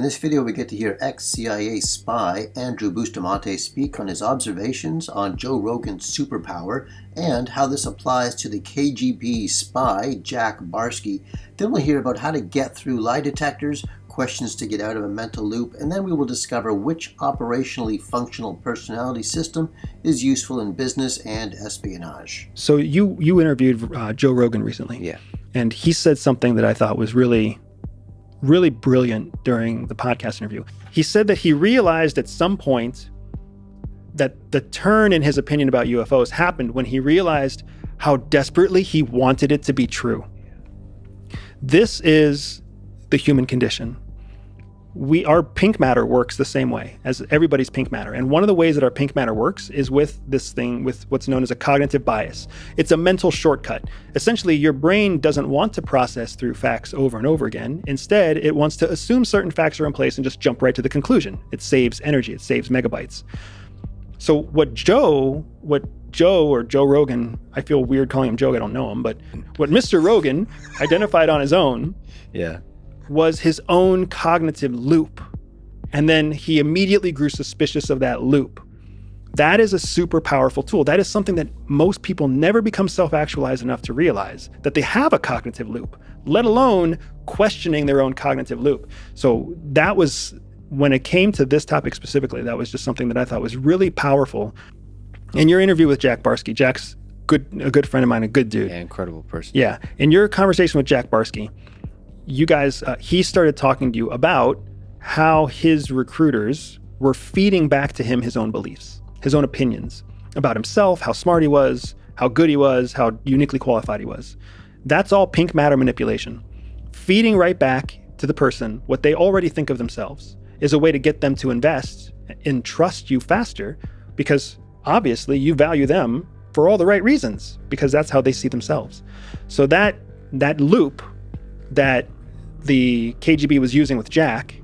this video, we get to hear ex-CIA spy Andrew Bustamente speak on his observations on Joe Rogan's superpower and how this applies to the KGB spy Jack Barsky. Then we'll hear about how to get through lie detectors, questions to get out of a mental loop, and then we will discover which operationally functional personality system is useful in business and espionage. So you interviewed Joe Rogan recently. Yeah. And he said something that I thought was really brilliant during the podcast interview. He said that he realized at some point that the turn in his opinion about UFOs happened when he realized how desperately he wanted it to be true. This is the human condition. Our pink matter works the same way as everybody's pink matter. And one of the ways that our pink matter works is with this thing, with what's known as a cognitive bias. It's a mental shortcut. Essentially, your brain doesn't want to process through facts over and over again. Instead, it wants to assume certain facts are in place and just jump right to the conclusion. It saves energy. It saves megabytes. So what Joe or Joe Rogan, I feel weird calling him Joe, I don't know him, but what Mr. Rogan identified on his own was his own cognitive loop. And then he immediately grew suspicious of that loop. That is a super powerful tool. That is something that most people never become self-actualized enough to realize, that they have a cognitive loop, let alone questioning their own cognitive loop. So that was, when it came to this topic specifically, that was just something that I thought was really powerful. In your interview with Jack Barsky, Jack's a good friend of mine, a good dude. Yeah, incredible person. Yeah. In your conversation with Jack Barsky, you guys, he started talking to you about how his recruiters were feeding back to him his own beliefs, his own opinions about himself, how smart he was, how good he was, how uniquely qualified he was. That's all pink matter manipulation. Feeding right back to the person what they already think of themselves is a way to get them to invest and trust you faster, because obviously you value them for all the right reasons, because that's how they see themselves. So that loop that the KGB was using with Jack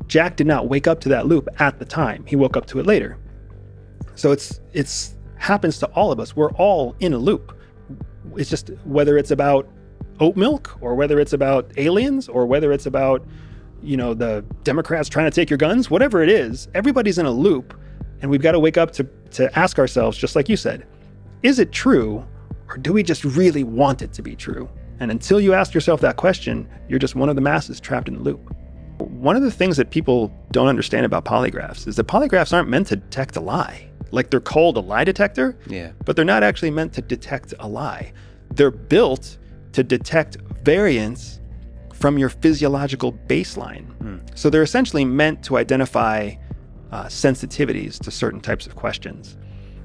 did not wake up to that loop at the time. He woke up to it later. So it's happens to all of us. We're all in a loop. It's just whether it's about oat milk or whether it's about aliens or whether it's about, the Democrats trying to take your guns, whatever it is, everybody's in a loop, and we've got to wake up to ask ourselves, just like you said, is it true, or do we just really want it to be true? And until you ask yourself that question, you're just one of the masses trapped in the loop. One of the things that people don't understand about polygraphs is that polygraphs aren't meant to detect a lie. Like, they're called a lie detector, but they're not actually meant to detect a lie. They're built to detect variance from your physiological baseline. So they're essentially meant to identify sensitivities to certain types of questions.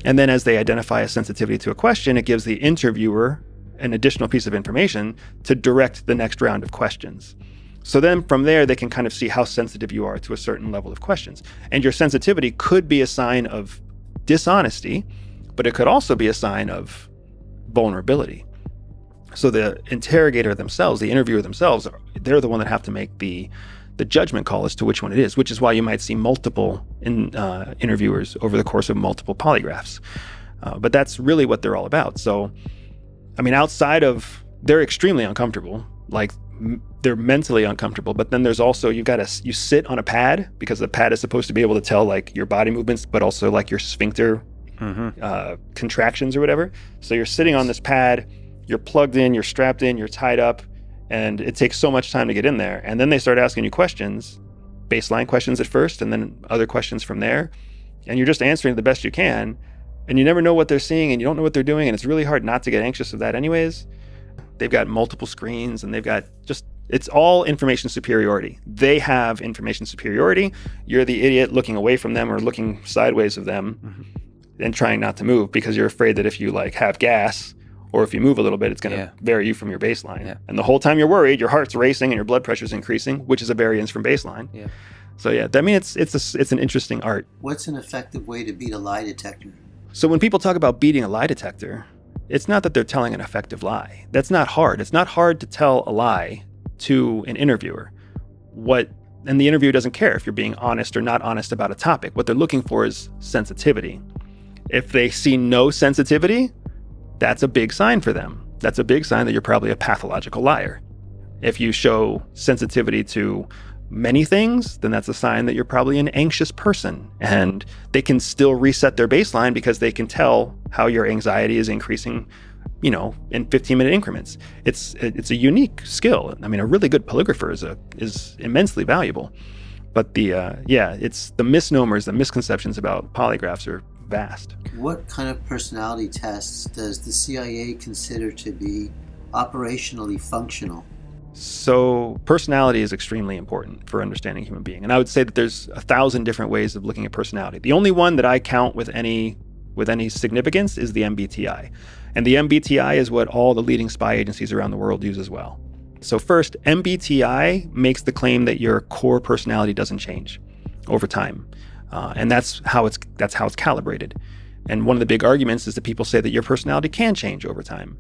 And then as they identify a sensitivity to a question, it gives the interviewer an additional piece of information to direct the next round of questions. So then from there, they can kind of see how sensitive you are to a certain level of questions. And your sensitivity could be a sign of dishonesty, but it could also be a sign of vulnerability. So the interrogator themselves, the interviewer themselves, they're the one that have to make the judgment call as to which one it is, which is why you might see multiple interviewers over the course of multiple polygraphs. But that's really what they're all about. So, outside of, they're extremely uncomfortable, like they're mentally uncomfortable, but then there's also, you sit on a pad, because the pad is supposed to be able to tell like your body movements, but also like your sphincter contractions or whatever. So you're sitting on this pad, you're plugged in, you're strapped in, you're tied up, and it takes so much time to get in there. And then they start asking you questions, baseline questions at first, and then other questions from there. And you're just answering the best you can. And you never know what they're seeing, and you don't know what they're doing. And it's really hard not to get anxious of that anyways. They've got multiple screens, and they've got it's all information superiority. They have information superiority. You're the idiot looking away from them or looking sideways of them and trying not to move, because you're afraid that if you have gas, or if you move a little bit, it's going to vary you from your baseline. And the whole time you're worried, your heart's racing and your blood pressure's increasing, which is a variance from baseline. So it's an interesting art. What's an effective way to beat a lie detector? So when people talk about beating a lie detector, it's not that they're telling an effective lie. That's not hard. It's not hard to tell a lie to an interviewer. And the interviewer doesn't care if you're being honest or not honest about a topic. What they're looking for is sensitivity. If they see no sensitivity, that's a big sign for them. That's a big sign that you're probably a pathological liar. If you show sensitivity to many things, then that's a sign that you're probably an anxious person. And they can still reset their baseline because they can tell how your anxiety is increasing, in 15-minute increments. It's a unique skill. I mean, a really good polygrapher is immensely valuable. But it's the misnomers, the misconceptions about polygraphs are vast. What kind of personality tests does the CIA consider to be operationally functional? So personality is extremely important for understanding a human being. And I would say that there's 1,000 different ways of looking at personality. The only one that I count with any significance is the MBTI. And the MBTI is what all the leading spy agencies around the world use as well. So first, MBTI makes the claim that your core personality doesn't change over time. And that's how it's calibrated. And one of the big arguments is that people say that your personality can change over time.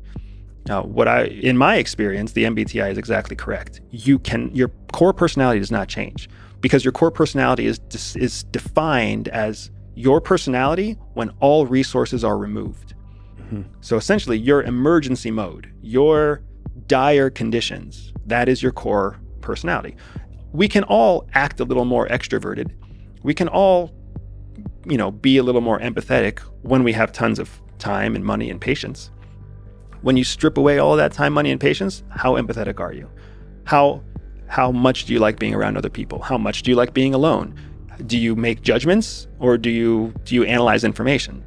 Now, in my experience, the MBTI is exactly correct. Your core personality does not change because your core personality is defined as your personality when all resources are removed. Mm-hmm. So essentially, your emergency mode, your dire conditions, that is your core personality. We can all act a little more extroverted. We can all, be a little more empathetic when we have tons of time and money and patience. When you strip away all of that time, money, and patience, how empathetic are you? How much do you like being around other people? How much do you like being alone? Do you make judgments or do you analyze information?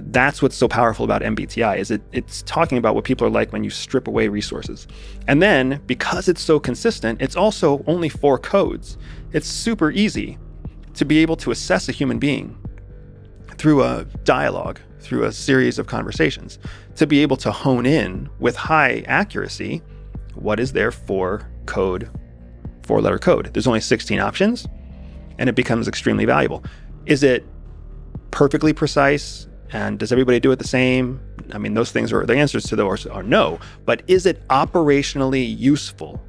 That's what's so powerful about MBTI is it's talking about what people are like when you strip away resources. And then because it's so consistent, it's also only 4 codes. It's super easy to be able to assess a human being through a dialogue, through a series of conversations, to be able to hone in with high accuracy what is their 4-letter code. There's only 16 options, and it becomes extremely valuable. Is it perfectly precise, and does everybody do it the same? I mean, those things the answers to those are no. But is it operationally useful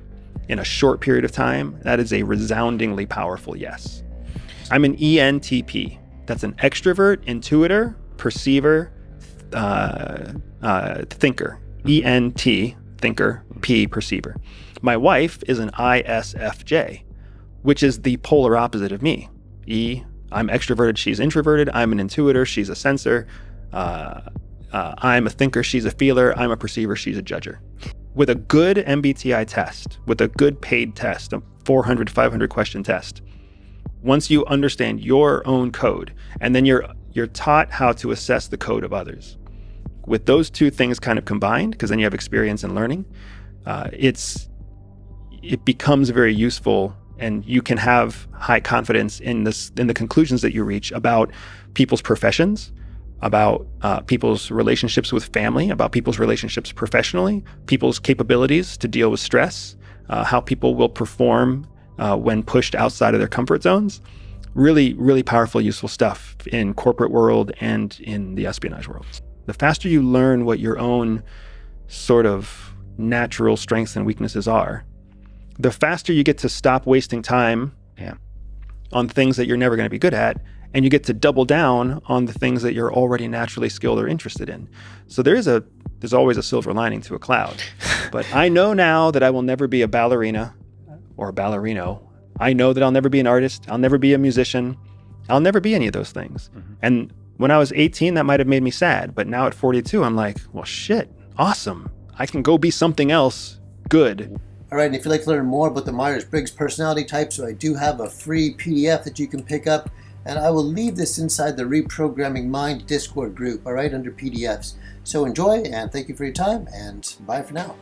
in a short period of time? That is a resoundingly powerful yes. I'm an ENTP. That's an extrovert, intuitor, perceiver, thinker. ENT, thinker, P, perceiver. My wife is an ISFJ, which is the polar opposite of me. I'm extroverted, she's introverted. I'm an intuitor, she's a sensor. I'm a thinker, she's a feeler. I'm a perceiver, she's a judger. With a good MBTI test, with a good paid test, a 400, 500 question test, once you understand your own code, and then you're taught how to assess the code of others. With those two things kind of combined, because then you have experience and learning, it becomes very useful, and you can have high confidence in the conclusions that you reach about people's professions, about people's relationships with family, about people's relationships professionally, people's capabilities to deal with stress, how people will perform when pushed outside of their comfort zones. Really, really powerful, useful stuff in corporate world and in the espionage world. The faster you learn what your own sort of natural strengths and weaknesses are, the faster you get to stop wasting time on things that you're never going to be good at, and you get to double down on the things that you're already naturally skilled or interested in. So there's always a silver lining to a cloud. But I know now that I will never be a ballerina or a ballerino. I know that I'll never be an artist. I'll never be a musician. I'll never be any of those things. Mm-hmm. And when I was 18, that might have made me sad. But now at 42, I'm like, well, shit, awesome. I can go be something else good. All right, and if you'd like to learn more about the Myers-Briggs personality types, so I do have a free PDF that you can pick up, and I will leave this inside the Reprogramming Mind Discord group, all right, under PDFs. So enjoy, and thank you for your time, and bye for now.